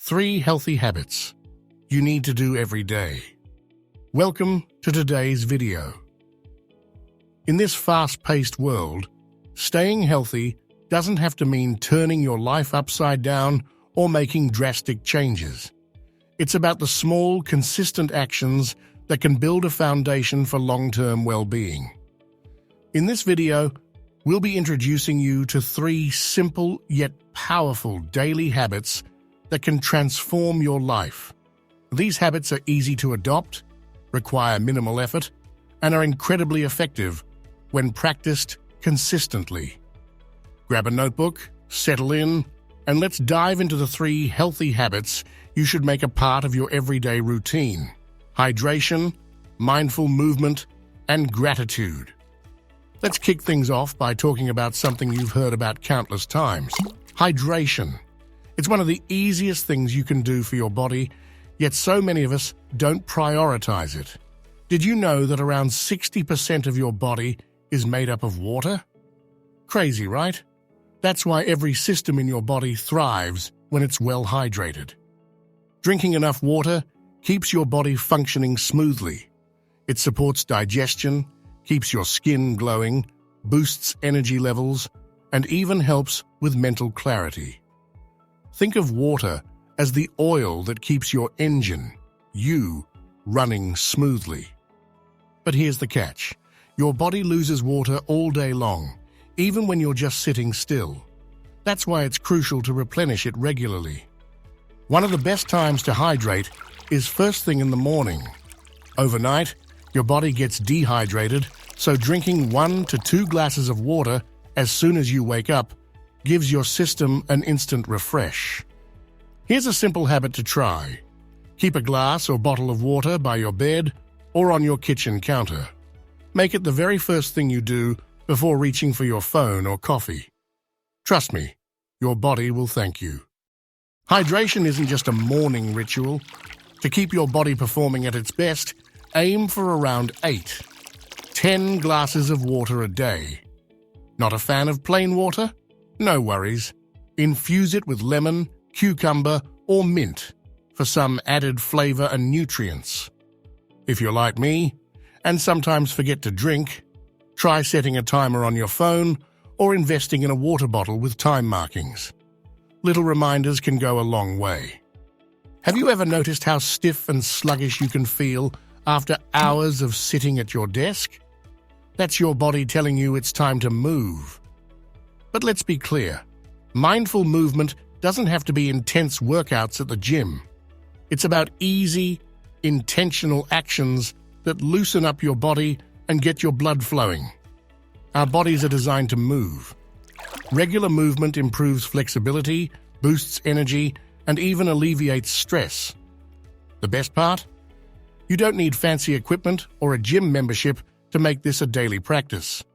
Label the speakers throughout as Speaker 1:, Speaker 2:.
Speaker 1: 3 healthy habits you need to do every day. Welcome to today's video. In this fast-paced world, staying healthy doesn't have to mean turning your life upside down or making drastic changes. It's about the small, consistent actions that can build a foundation for long-term well-being. In this video, we'll be introducing you to 3 simple yet powerful daily habits that can transform your life. These habits are easy to adopt, require minimal effort, and are incredibly effective when practiced consistently. Grab a notebook, settle in, and let's dive into the 3 healthy habits you should make a part of your everyday routine: hydration, mindful movement, and gratitude. Let's kick things off by talking about something you've heard about countless times: hydration. It's one of the easiest things you can do for your body, yet so many of us don't prioritize it. Did you know that around 60% of your body is made up of water? Crazy, right? That's why every system in your body thrives when it's well hydrated. Drinking enough water keeps your body functioning smoothly. It supports digestion, keeps your skin glowing, boosts energy levels, and even helps with mental clarity. Think of water as the oil that keeps your engine, you, running smoothly. But here's the catch. Your body loses water all day long, even when you're just sitting still. That's why it's crucial to replenish it regularly. One of the best times to hydrate is first thing in the morning. Overnight, your body gets dehydrated, so drinking 1 to 2 glasses of water as soon as you wake up gives your system an instant refresh. Here's a simple habit to try. Keep a glass or bottle of water by your bed or on your kitchen counter. Make it the very first thing you do before reaching for your phone or coffee. Trust me, your body will thank you. Hydration isn't just a morning ritual. To keep your body performing at its best, aim for around 10 glasses of water a day. Not a fan of plain water? No worries. Infuse it with lemon, cucumber, or mint for some added flavor and nutrients. If you're like me, and sometimes forget to drink, try setting a timer on your phone or investing in a water bottle with time markings. Little reminders can go a long way. Have you ever noticed how stiff and sluggish you can feel after hours of sitting at your desk? That's your body telling you it's time to move. But let's be clear, mindful movement doesn't have to be intense workouts at the gym. It's about easy, intentional actions that loosen up your body and get your blood flowing. Our bodies are designed to move. Regular movement improves flexibility, boosts energy, and even alleviates stress. The best part? You don't need fancy equipment or a gym membership to make this a daily practice.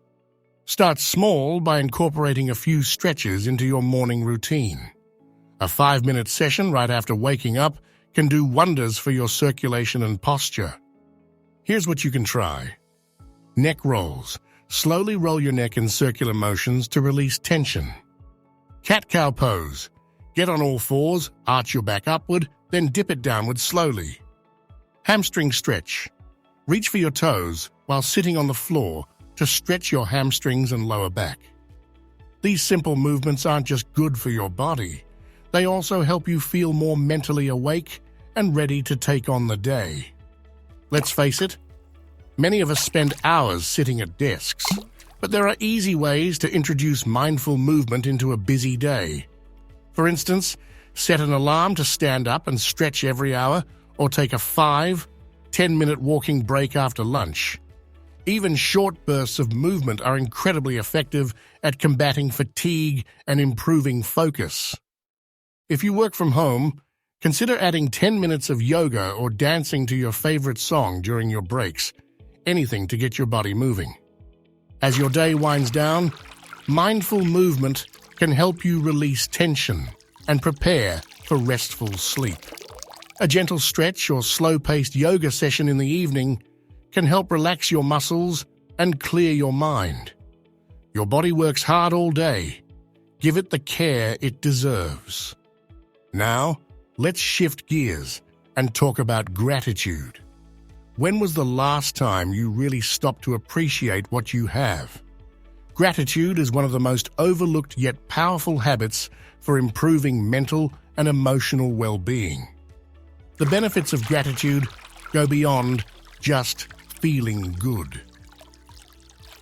Speaker 1: Start small by incorporating a few stretches into your morning routine. A 5-minute session right after waking up can do wonders for your circulation and posture. Here's what you can try. Neck rolls. Slowly roll your neck in circular motions to release tension. Cat-cow pose. Get on all fours, arch your back upward, then dip it downward slowly. Hamstring stretch. Reach for your toes while sitting on the floor to stretch your hamstrings and lower back. These simple movements aren't just good for your body. They also help you feel more mentally awake and ready to take on the day. Let's face it, many of us spend hours sitting at desks, but there are easy ways to introduce mindful movement into a busy day. For instance, set an alarm to stand up and stretch every hour, or take a 5-10-minute walking break after lunch. Even short bursts of movement are incredibly effective at combating fatigue and improving focus. If you work from home, consider adding 10 minutes of yoga or dancing to your favorite song during your breaks. Anything to get your body moving. As your day winds down, mindful movement can help you release tension and prepare for restful sleep. A gentle stretch or slow-paced yoga session in the evening can help relax your muscles and clear your mind. Your body works hard all day. Give it the care it deserves. Now, let's shift gears and talk about gratitude. When was the last time you really stopped to appreciate what you have? Gratitude is one of the most overlooked yet powerful habits for improving mental and emotional well-being. The benefits of gratitude go beyond just feeling good.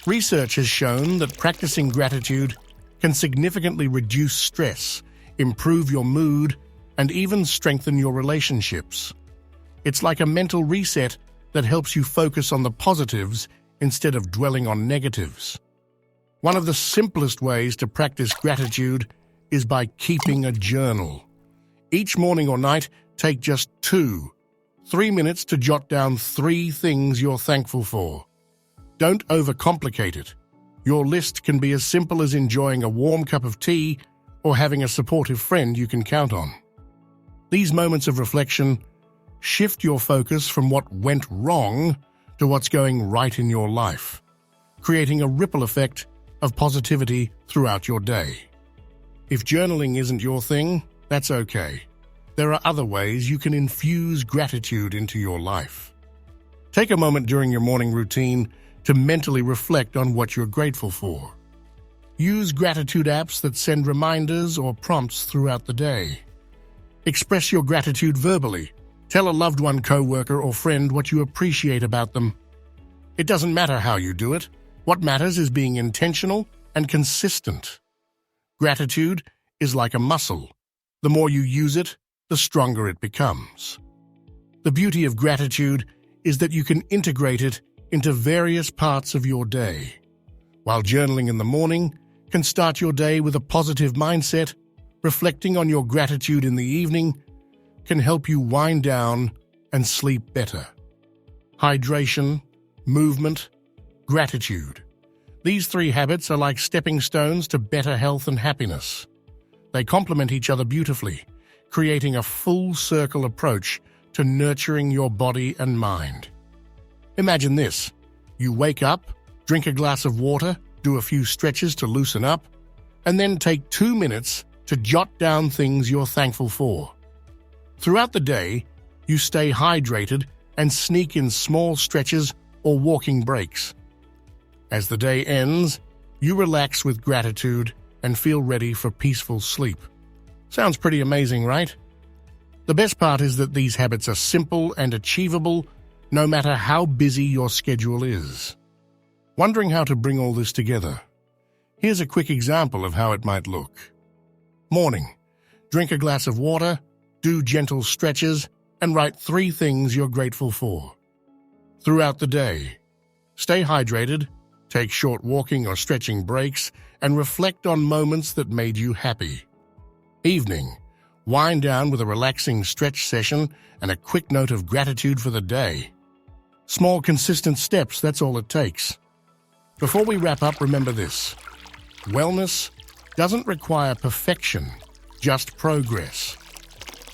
Speaker 1: Research has shown that practicing gratitude can significantly reduce stress, improve your mood, and even strengthen your relationships. It's like a mental reset that helps you focus on the positives instead of dwelling on negatives. One of the simplest ways to practice gratitude is by keeping a journal. Each morning or night, take just 2-3 minutes to jot down 3 things you're thankful for. Don't overcomplicate it. Your list can be as simple as enjoying a warm cup of tea or having a supportive friend you can count on. These moments of reflection shift your focus from what went wrong to what's going right in your life, creating a ripple effect of positivity throughout your day. If journaling isn't your thing, that's okay. There are other ways you can infuse gratitude into your life. Take a moment during your morning routine to mentally reflect on what you're grateful for. Use gratitude apps that send reminders or prompts throughout the day. Express your gratitude verbally. Tell a loved one, coworker, or friend what you appreciate about them. It doesn't matter how you do it. What matters is being intentional and consistent. Gratitude is like a muscle. The more you use it, the stronger it becomes. The beauty of gratitude is that you can integrate it into various parts of your day. While journaling in the morning can start your day with a positive mindset, reflecting on your gratitude in the evening can help you wind down and sleep better. Hydration, movement, gratitude. These 3 habits are like stepping stones to better health and happiness. They complement each other beautifully, creating a full circle approach to nurturing your body and mind. Imagine this. You wake up, drink a glass of water, do a few stretches to loosen up, and then take 2 minutes to jot down things you're thankful for. Throughout the day, you stay hydrated and sneak in small stretches or walking breaks. As the day ends, you relax with gratitude and feel ready for peaceful sleep. Sounds pretty amazing, right? The best part is that these habits are simple and achievable no matter how busy your schedule is. Wondering how to bring all this together? Here's a quick example of how it might look. Morning. Drink a glass of water, do gentle stretches, and write 3 things you're grateful for. Throughout the day, stay hydrated, take short walking or stretching breaks, and reflect on moments that made you happy. Evening. Wind down with a relaxing stretch session and a quick note of gratitude for the day. Small, consistent steps, that's all it takes. Before we wrap up, remember this. Wellness doesn't require perfection, just progress.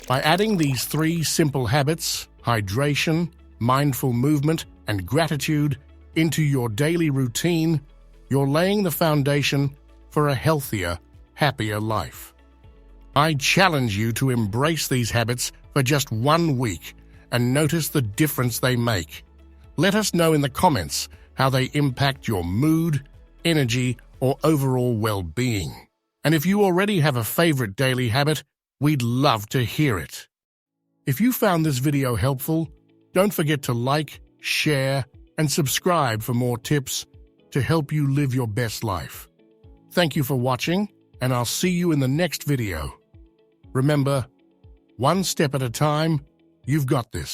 Speaker 1: By adding these 3 simple habits, hydration, mindful movement, and gratitude, into your daily routine, you're laying the foundation for a healthier, happier life. I challenge you to embrace these habits for just 1 week and notice the difference they make. Let us know in the comments how they impact your mood, energy, or overall well-being. And if you already have a favorite daily habit, we'd love to hear it. If you found this video helpful, don't forget to like, share, and subscribe for more tips to help you live your best life. Thank you for watching, and I'll see you in the next video. Remember, one step at a time, you've got this.